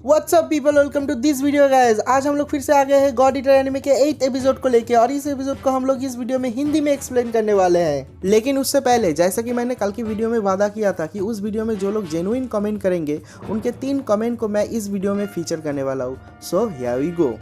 WhatsApp people, welcome to this video guys. आज हम लोग फिर से आ गए हैं गॉड ईटर एनिमे के 8th एपिसोड को लेके, और इस एपिसोड को हम लोग इस वीडियो में हिंदी में एक्सप्लेन करने वाले हैं। लेकिन उससे पहले, जैसा कि मैंने कल की वीडियो में वादा किया था कि उस वीडियो में जो लोग जेन्युइन कमेंट करेंगे उनके 3 कमेंट को मैं इस वीडियो में फीचर करने वाला हूँ। So here we go.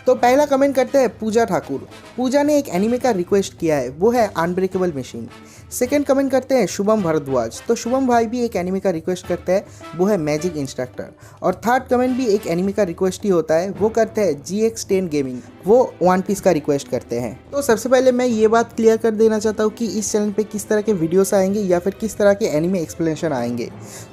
तो पहला कमेंट करते हैं पूजा ठाकुर। पूजा ने एक एनिमे का रिक्वेस्ट किया है, वो है अनब्रेकेबल मशीन। सेकंड कमेंट करते हैं शुभम भारद्वाज। तो शुभम भाई भी एक एनिमे का रिक्वेस्ट करते हैं, वो है मैजिक इंस्ट्रक्टर। और थर्ड कमेंट भी एक एनिमे का रिक्वेस्ट ही होता है, वो करते हैं GX10 गेमिंग, वो वन पीस का रिक्वेस्ट करते हैं। तो सबसे पहले मैं ये बात क्लियर कर देना चाहता हूँ कि इस चैनल पे किस तरह के वीडियोस आएंगे या फिर किस तरह के एनिमे एक्सप्लेनेशन आएंगे।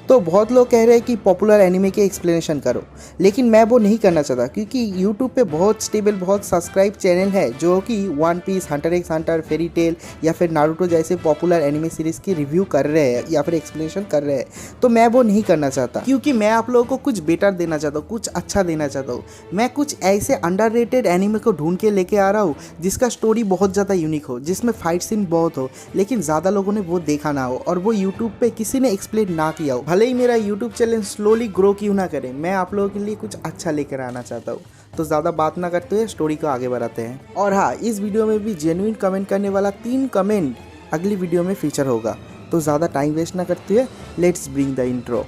तो बहुत लोग कह रहे हैं कि पॉपुलर एनिमे के एक्सप्लेनेशन करो, लेकिन मैं वो नहीं करना चाहता, क्योंकि यूट्यूब पे बहुत स्टेबल, बहुत सब्सक्राइब चैनल है जो कि One Piece, Hunter x Hunter, Fairy Tail या फिर नारुतो जैसे पॉपुलर एनिमे सीरीज की रिव्यू कर रहे हैं या फिर एक्सप्लेनेशन कर रहे हैं। तो मैं वो नहीं करना चाहता, क्योंकि मैं आप लोगों को कुछ बेटर देना चाहता हूँ, कुछ अच्छा देना चाहता हूँ। मैं कुछ ऐसे अंडररेटेड एनिमे को ढूंढ के लेके आ रहा हूँ जिसका स्टोरी बहुत ज़्यादा यूनिक हो, जिसमें फाइट सीन बहुत हो, लेकिन ज़्यादा लोगों ने वो देखा ना हो और वो यूट्यूब पे किसी ने एक्सप्लेन ना किया हो। भले ही मेरा यूट्यूब चैनल स्लोली ग्रो क्यों ना करे, मैं आप लोगों के लिए कुछ अच्छा लेकर आना चाहता हूँ। तो ज़्यादा बात ना करते हुए स्टोरी को आगे बढ़ाते हैं। और हाँ, इस वीडियो में भी जेन्युइन कमेंट करने वाला 3 कमेंट अगली वीडियो में फीचर होगा। तो ज़्यादा टाइम वेस्ट ना करते हुए लेट्स ब्रिंग द इंट्रो।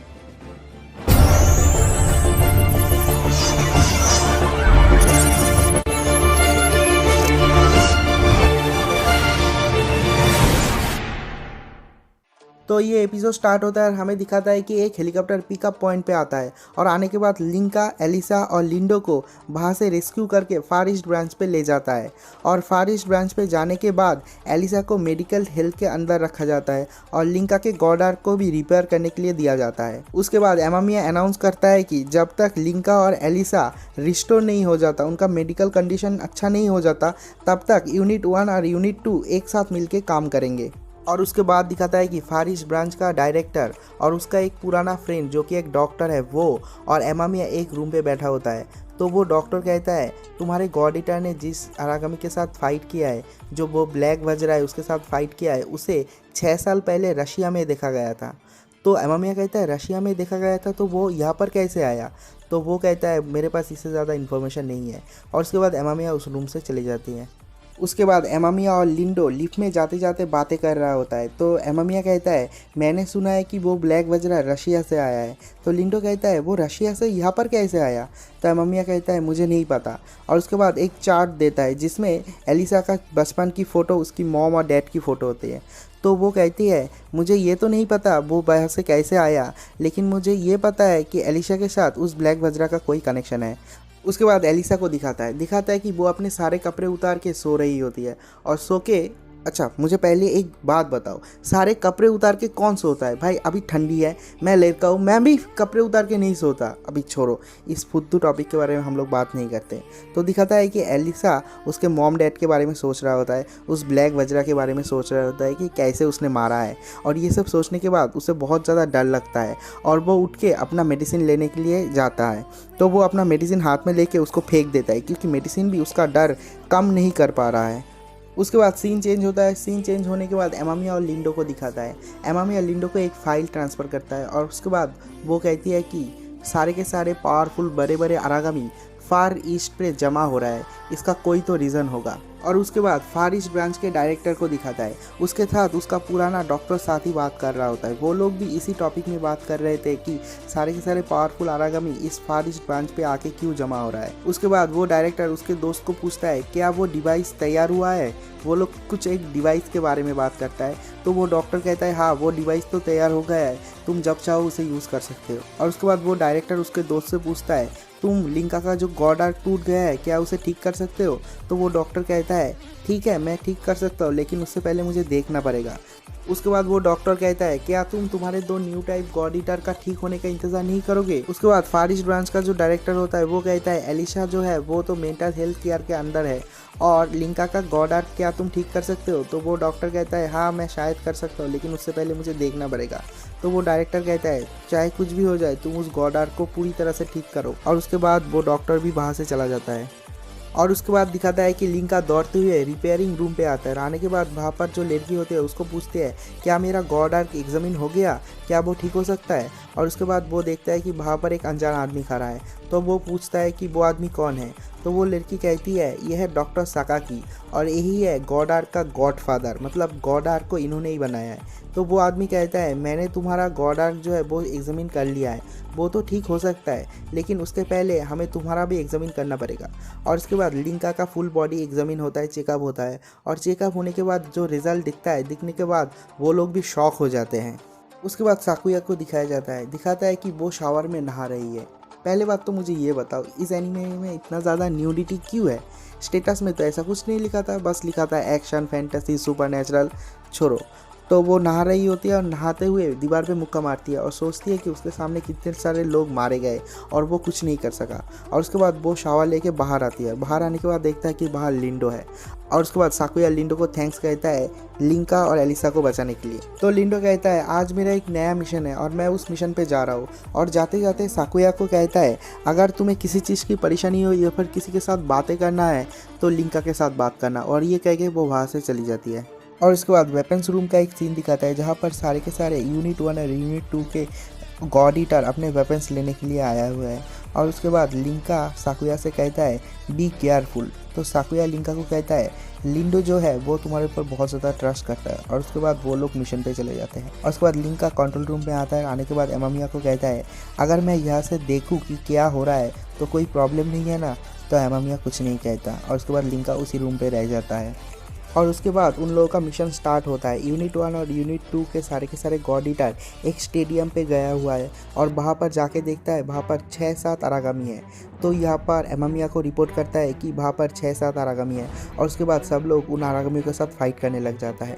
तो ये एपिसोड स्टार्ट होता है और हमें दिखाता है कि एक हेलीकॉप्टर पिकअप पॉइंट पे आता है, और आने के बाद लिंका, एलिसा और लिंडो को वहाँ से रेस्क्यू करके फार ईस्ट ब्रांच पे ले जाता है। और फार ईस्ट ब्रांच पे जाने के बाद एलिसा को मेडिकल हेल्थ के अंदर रखा जाता है और लिंका के गॉड आर्क को भी रिपेयर करने के लिए दिया जाता है। उसके बाद एमामिया अनाउंस करता है कि जब तक लिंका और एलिसा रिस्टोर नहीं हो जाता, उनका मेडिकल कंडीशन अच्छा नहीं हो जाता, तब तक यूनिट 1 और यूनिट 2 एक साथ मिलकर काम करेंगे। और उसके बाद दिखाता है कि फार ईस्ट ब्रांच का डायरेक्टर और उसका एक पुराना फ्रेंड जो कि एक डॉक्टर है, वो और एमामिया एक रूम पे बैठा होता है। तो वो डॉक्टर कहता है, तुम्हारे गॉड ईटर ने जिस अरागामी के साथ फाइट किया है, जो वो ब्लैक वज्रा है उसके साथ फाइट किया है, उसे 6 साल पहले रशिया में देखा गया था। तो एमामिया कहता है, रशिया में देखा गया था तो वो यहाँ पर कैसे आया? तो वो कहता है, मेरे पास इससे ज़्यादा इन्फॉर्मेशन नहीं है। और उसके बाद एमामिया उस रूम से चली जाती है। उसके बाद एमामिया और लिंडो लिफ्ट में जाते जाते बातें कर रहा होता है। तो एमामिया कहता है, मैंने सुना है कि वो ब्लैक वज्रा रशिया से आया है। तो लिंडो कहता है, वो रशिया से यहाँ पर कैसे आया? तो एमामिया कहता है, मुझे नहीं पता। और उसके बाद एक चार्ट देता है जिसमें एलिसा का बचपन की फ़ोटो, उसकी मॉम और डैड की फ़ोटो होती है। तो वो कहती है, मुझे ये तो नहीं पता वो बाहर से कैसे आया, लेकिन मुझे ये पता है कि एलिसा के साथ उस ब्लैक वज्रा का कोई कनेक्शन है। उसके बाद एलिसा को दिखाता है कि वो अपने सारे कपड़े उतार के सो रही होती है, और सो के, अच्छा मुझे पहले एक बात बताओ, सारे कपड़े उतार के कौन सोता है भाई? अभी ठंडी है, मैं लड़का हूँ, मैं भी कपड़े उतार के नहीं सोता। अभी छोड़ो, इस फुद्दू टॉपिक के बारे में हम लोग बात नहीं करते। तो दिखाता है कि एलिसा उसके मॉम डैड के बारे में सोच रहा होता है, उस ब्लैक वज्रा के बारे में सोच रहा होता है कि कैसे उसने मारा है। और ये सब सोचने के बाद उसे बहुत ज़्यादा डर लगता है और वो उठ के अपना मेडिसिन लेने के लिए जाता है। तो वो अपना मेडिसिन हाथ में लेके उसको फेंक देता है, क्योंकि मेडिसिन भी उसका डर कम नहीं कर पा रहा है। उसके बाद सीन चेंज होता है। सीन चेंज होने के बाद एमामिया और लिंडो को दिखाता है। एमामिया लिंडो को एक फ़ाइल ट्रांसफ़र करता है, और उसके बाद वो कहती है कि सारे के सारे पावरफुल बड़े बड़े अरागामी फार ईस्ट पे जमा हो रहा है, इसका कोई तो रीज़न होगा। और उसके बाद फार ईस्ट ब्रांच के डायरेक्टर को दिखाता है, उसके साथ उसका पुराना डॉक्टर साथी बात कर रहा होता है। वो लोग भी इसी टॉपिक में बात कर रहे थे कि सारे के सारे पावरफुल अरागामी इस फार ईस्ट ब्रांच पे आके क्यों जमा हो रहा है। उसके बाद वो डायरेक्टर उसके दोस्त को पूछता है, क्या वो डिवाइस तैयार हुआ है? वो लोग कुछ एक डिवाइस के बारे में बात करता है। तो वो डॉक्टर कहता है, हाँ वो डिवाइस तो तैयार हो गया है, तुम जब चाहो उसे यूज़ कर सकते हो। और उसके बाद वो डायरेक्टर उसके दोस्त से पूछता है, तुम लिंका का जो गॉड आर्क टूट गया है, क्या उसे ठीक कर सकते हो? तो वो डॉक्टर कहता है, ठीक है मैं ठीक कर सकता हूँ, लेकिन उससे पहले मुझे देखना पड़ेगा। उसके बाद वो डॉक्टर कहता है, क्या तुम तुम्हारे 2 न्यू टाइप गॉड ईटर का ठीक होने का इंतजार नहीं करोगे? उसके बाद फार ईस्ट ब्रांच का जो डायरेक्टर होता है वो कहता है, एलिसा जो है वो तो मेंटल हेल्थ केयर के अंदर है, और लिंका का गॉड आर्क क्या तुम ठीक कर सकते हो? तो वो डॉक्टर कहता है, हाँ मैं शायद कर सकता हूँ, लेकिन उससे पहले मुझे देखना पड़ेगा। तो वो डायरेक्टर कहता है, चाहे कुछ भी हो जाए तुम उस गॉड आर्क को पूरी तरह से ठीक करो। और उसके बाद वो डॉक्टर भी वहाँ से चला जाता है। और उसके बाद दिखाता है कि लिंका दौड़ते हुए रिपेयरिंग रूम पे आता है। आने के बाद वहाँ पर जो लड़की होती है उसको पूछते हैं क्या मेरा गॉड आर्क एग्जामिन हो गया, क्या वो ठीक हो सकता है। और उसके बाद वो देखता है कि वहाँ पर एक अनजान आदमी खड़ा है। तो वो पूछता है कि वो आदमी कौन है। तो वो लड़की कहती है यह है डॉक्टर साकाकी और यही है गॉड आर्क का गॉडफादर, मतलब गॉड आर्क को इन्होंने ही बनाया है। तो वो आदमी कहता है मैंने तुम्हारा गॉड आर्क जो है वो एग्जामिन कर लिया है, वो तो ठीक हो सकता है लेकिन उसके पहले हमें तुम्हारा भी एग्जामिन करना पड़ेगा। और उसके बाद लिंका का फुल बॉडी एग्जामिन होता है, चेकअप होता है। और चेकअप होने के बाद जो रिज़ल्ट दिखता है, दिखने के बाद वो लोग भी शॉक हो जाते हैं। उसके बाद साकुया को दिखाता है कि वो शावर में नहा रही है। पहले बात तो मुझे ये बताओ इस एनीमे में इतना ज़्यादा न्यूडिटी क्यों है। स्टेटस में तो ऐसा कुछ नहीं लिखा था, बस लिखा था एक्शन, फैंटेसी, सुपरनैचुरल। छोड़ो, तो वो नहा रही होती है और नहाते हुए दीवार पे मुक्का मारती है और सोचती है कि उसके सामने कितने सारे लोग मारे गए और वो कुछ नहीं कर सका। और उसके बाद वो शावर लेके बाहर आती है। बाहर आने के बाद देखता है कि बाहर लिंडो है। और उसके बाद साकुया लिंडो को थैंक्स कहता है लिंका और एलिसा को बचाने के लिए। तो लिंडो कहता है आज मेरा एक नया मिशन है और मैं उस मिशन पे जा रहा हूँ। और जाते जाते साकुया को कहता है अगर तुम्हें किसी चीज़ की परेशानी हो या फिर किसी के साथ बातें करना है तो लिंका के साथ बात करना। और ये कह के वो वहाँ से चली जाती है। और उसके बाद वेपन्स रूम का एक सीन दिखाता है जहाँ पर सारे के सारे यूनिट 1 और यूनिट 2 के गॉड ईटर अपने वेपन्स लेने के लिए आया हुआ है। और उसके बाद लिंका साकुया से कहता है बी केयरफुल। तो साकुया लिंका को कहता है लिंडो जो है वो तुम्हारे ऊपर बहुत ज़्यादा ट्रस्ट करता है। और उसके बाद वो लोग मिशन पे चले जाते हैं। और उसके बाद लिंका कंट्रोल रूम पे आता है। आने के बाद एमामिया को कहता है अगर मैं यहाँ से देखूँ कि क्या हो रहा है तो कोई प्रॉब्लम नहीं है ना। तो एमामिया कुछ नहीं कहता और उसके बाद लिंका उसी रूम पर रह जाता है। और उसके बाद उन लोगों का मिशन स्टार्ट होता है। यूनिट 1 और यूनिट 2 के सारे गॉड ईटर एक स्टेडियम पे गया हुआ है और वहाँ पर जाके देखता है वहाँ पर 6-7 आरागामी है। तो यहाँ पर एमामिया को रिपोर्ट करता है कि वहाँ पर 6-7 आरागामी है। और उसके बाद सब लोग उन आरागामियों के साथ फाइट करने लग जाता है।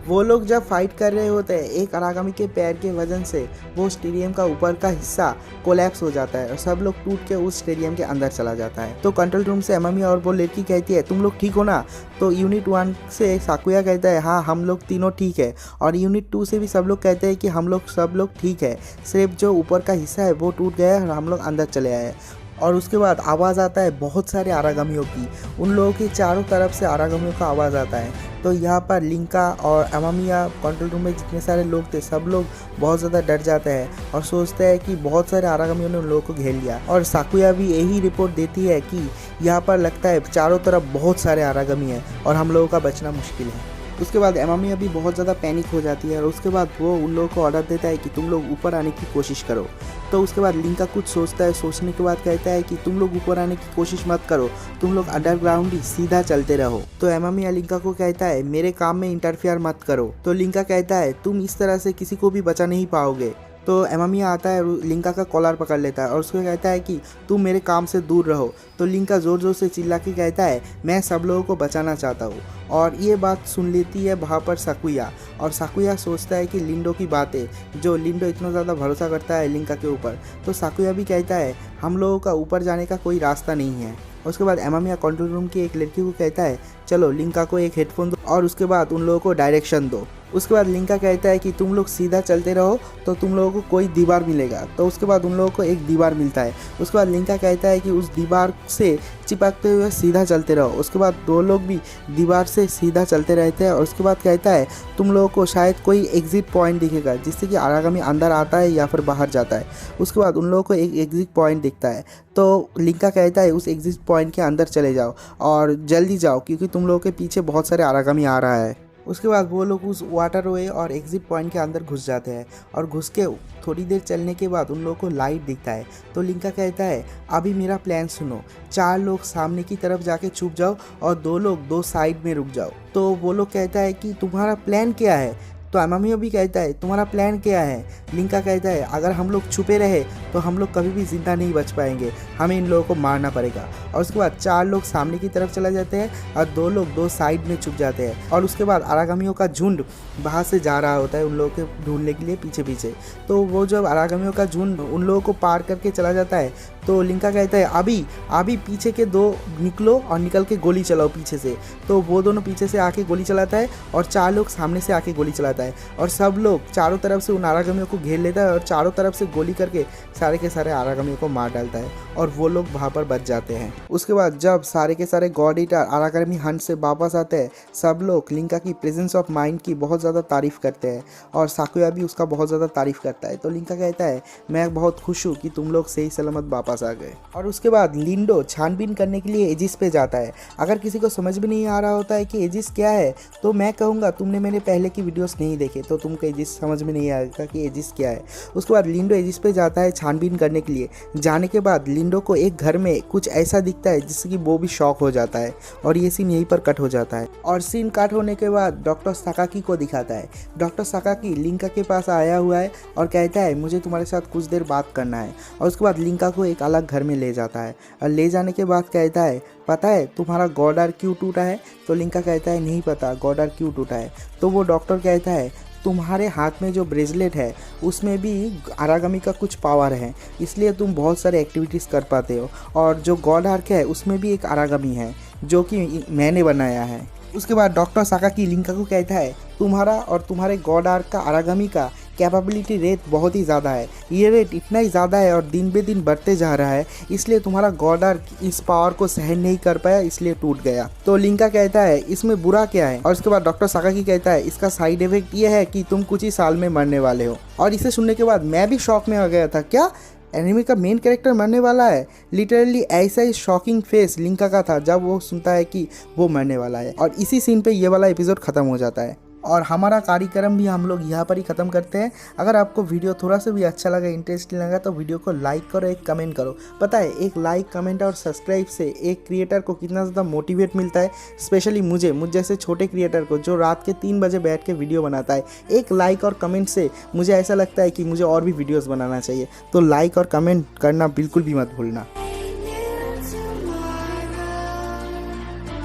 वो लोग जब फाइट कर रहे होते हैं एक आरागामी के पैर के वजन से वो स्टेडियम का ऊपर का हिस्सा कोलैप्स हो जाता है और सब लोग टूट के उस स्टेडियम के अंदर चला जाता है। तो कंट्रोल रूम से एमामिया और वो लड़की कहती है तुम लोग ठीक हो ना। तो यूनिट 1 से साकुया कहता है हाँ हम लोग तीनों ठीक है। और यूनिट 2 से भी सब लोग कहते हैं कि हम लोग सब लोग ठीक है, सिर्फ जो ऊपर का हिस्सा है वो टूट गया है और हम लोग अंदर चले आए। और उसके बाद आवाज़ आता है बहुत सारे आरागामियों की। उन लोगों के चारों तरफ से आरागामियों का आवाज़ आता है। तो यहाँ पर लिंका और एमामिया कंट्रोल रूम में जितने सारे लोग थे सब लोग बहुत ज़्यादा डर जाते हैं और सोचते हैं कि बहुत सारे आरागामियों ने उन लोगों को घेर लिया। और साकुया भी यही रिपोर्ट देती है कि यहाँ पर लगता है चारों तरफ बहुत सारे आरागामी हैं और हम लोगों का बचना मुश्किल है। उसके बाद एमामिया भी बहुत ज़्यादा पैनिक हो जाती है और उसके बाद वो उन लोगों को ऑर्डर देता है कि तुम लोग ऊपर आने की कोशिश करो। तो उसके बाद लिंका कुछ सोचता है, सोचने के बाद कहता है कि तुम लोग ऊपर आने की कोशिश मत करो, तुम लोग अंडरग्राउंड ही सीधा चलते रहो। तो एमामिया लिंका को कहता है मेरे काम में इंटरफेयर मत करो। तो लिंका कहता है तुम इस तरह से किसी को भी बचा नहीं पाओगे। तो एमामिया आता है, लिंका का कॉलर पकड़ लेता है और उसको कहता है कि तुम मेरे काम से दूर रहो। तो लिंका ज़ोर ज़ोर से चिल्ला के कहता है मैं सब लोगों को बचाना चाहता हूँ। और ये बात सुन लेती है वहाँ पर साकुया। और साकुया सोचता है कि लिंडो की बातें, जो लिंडो इतना ज़्यादा भरोसा करता है लिंका के ऊपर, तो साकुया भी कहता है हम लोगों का ऊपर जाने का कोई रास्ता नहीं है। उसके बाद एमामिया कंट्रोल रूम की एक लड़की को कहता है चलो लिंका को एक हेडफोन दो और उसके बाद उन लोगों को डायरेक्शन दो। उसके बाद लिंका कहता है कि तुम लोग सीधा चलते रहो तो तुम लोगों को कोई दीवार मिलेगा। तो उसके बाद उन लोगों को एक दीवार मिलता है। उसके बाद लिंका कहता है कि उस दीवार से चिपकते हुए सीधा चलते रहो। उसके बाद दो लोग भी दीवार से सीधा चलते रहते हैं और उसके बाद कहता है तुम लोगों को शायद कोई एग्जिट पॉइंट दिखेगा जिससे कि आरागामी अंदर आता है या फिर बाहर जाता है। उसके बाद उन लोगों को एक एग्जिट पॉइंट दिखता है। तो लिंका कहता है उस एग्जिट पॉइंट के अंदर चले जाओ और जल्दी जाओ क्योंकि तुम लोगों के पीछे बहुत सारे आरागामी आ रहा है। उसके बाद वो लोग उस वाटर वे और एग्जिट पॉइंट के अंदर घुस जाते हैं और घुस के थोड़ी देर चलने के बाद उन लोगों को लाइट दिखता है। तो लिंका कहता है अभी मेरा प्लान सुनो, 4 लोग सामने की तरफ जाके छुप जाओ और 2 लोग 2 साइड में रुक जाओ। तो वो लोग कहता है कि तुम्हारा प्लान क्या है। तो एमामिया भी कहता है तुम्हारा प्लान क्या है। लिंका कहता है अगर हम लोग छुपे रहे तो हम लोग कभी भी जिंदा नहीं बच पाएंगे, हमें इन लोगों को मारना पड़ेगा। और उसके बाद 4 लोग सामने की तरफ चले जाते हैं और 2 लोग 2 साइड में छुप जाते हैं। और उसके बाद आरागामियों का झुंड बाहर से जा रहा होता है उन लोगों को ढूंढने के लिए पीछे पीछे। तो वो जब आरागामियों का झुंड उन लोगों को पार करके चला जाता है तो लिंका कहता है अभी अभी पीछे के दो निकलो और निकल के गोली चलाओ पीछे से। तो वो दोनों पीछे से आके गोली चलाता है और 4 लोग सामने से आके गोली चलाता है और सब लोग चारों तरफ से उन आरागमियों को घेर लेता है और चारों तरफ से गोली करके सारे के सारे आरागमियों को मार डालता है और वो लोग वहाँ पर बच जाते हैं। उसके बाद जब सारे के सारे गॉड ईटर आरागमी हंट से वापस आते हैं, सब लोग लिंका की प्रेजेंस ऑफ माइंड की बहुत ज़्यादा तारीफ़ करते हैं और साकुया भी उसका बहुत ज़्यादा तारीफ़ करता है। तो लिंका कहता है मैं बहुत खुश हूँ कि तुम लोग सही सलामत वापस आ गए। और उसके बाद लिंडो छानबीन करने के लिए एजिस पे जाता है। अगर किसी को समझ में नहीं आ रहा होता है कि एजिस क्या है तो मैं कहूँगा तुमने मेरे पहले की वीडियोस नहीं देखे तो तुमको एजिस समझ में नहीं आएगा कि एजिस क्या है। उसके बाद लिंडो एजिस पे जाता है छानबीन करने के लिए। जाने के बाद लिंडो को एक घर में कुछ ऐसा दिखता है जिससे कि वो भी शॉक हो जाता है और ये सीन यहीं पर कट हो जाता है। और सीन कट होने के बाद डॉक्टर साकाकी को दिखाता है। डॉक्टर साकाकी लिंका के पास आया हुआ है और कहता है मुझे तुम्हारे साथ कुछ देर बात करना है। और उसके बाद लिंका को एक अलग घर में ले जाता है और ले जाने के बाद कहता है पता है तुम्हारा गॉड आर क्यों टूटा है। तो लिंका कहता है नहीं पता गॉड आर क्यों टूटा है। तो वो डॉक्टर कहता है तुम्हारे हाथ में जो ब्रेसलेट है उसमें भी आरागमी का कुछ पावर है, इसलिए तुम बहुत सारे एक्टिविटीज़ कर पाते हो। और जो गॉड आर्क है उसमें भी एक आरागमी है जो कि मैंने बनाया है। उसके बाद डॉक्टर साकाकी लिंका को कहता है तुम्हारा और तुम्हारे गॉड आर्क का आरागमी का कैपेबिलिटी रेट बहुत ही ज़्यादा है। ये रेट इतना ही ज़्यादा है और दिन बे दिन बढ़ते जा रहा है, इसलिए तुम्हारा गॉड आर्क इस पावर को सहन नहीं कर पाया इसलिए टूट गया। तो लिंका कहता है इसमें बुरा क्या है। और उसके बाद डॉक्टर साकाकी कहता है इसका साइड इफेक्ट ये है कि तुम कुछ ही साल में मरने वाले हो। और इसे सुनने के बाद मैं भी शॉक में आ गया था, क्या एनिमे का मेन कैरेक्टर मरने वाला है। लिटरली ऐसा ही शॉकिंग फेस लिंका का था जब वो सुनता है कि वो मरने वाला है। और इसी सीन पे ये वाला एपिसोड ख़त्म हो जाता है और हमारा कार्यक्रम भी हम लोग यहाँ पर ही ख़त्म करते हैं। अगर आपको वीडियो थोड़ा सा भी अच्छा लगा, इंटरेस्टिंग लगा तो वीडियो को लाइक करो, एक कमेंट करो। पता है एक लाइक कमेंट और सब्सक्राइब से एक क्रिएटर को कितना ज़्यादा मोटिवेट मिलता है, स्पेशली मुझ जैसे छोटे क्रिएटर को जो रात के 3 बजे बैठ के वीडियो बनाता है। एक लाइक और कमेंट से मुझे ऐसा लगता है कि मुझे और भी वीडियोज़ बनाना चाहिए। तो लाइक और कमेंट करना बिल्कुल भी मत भूलना।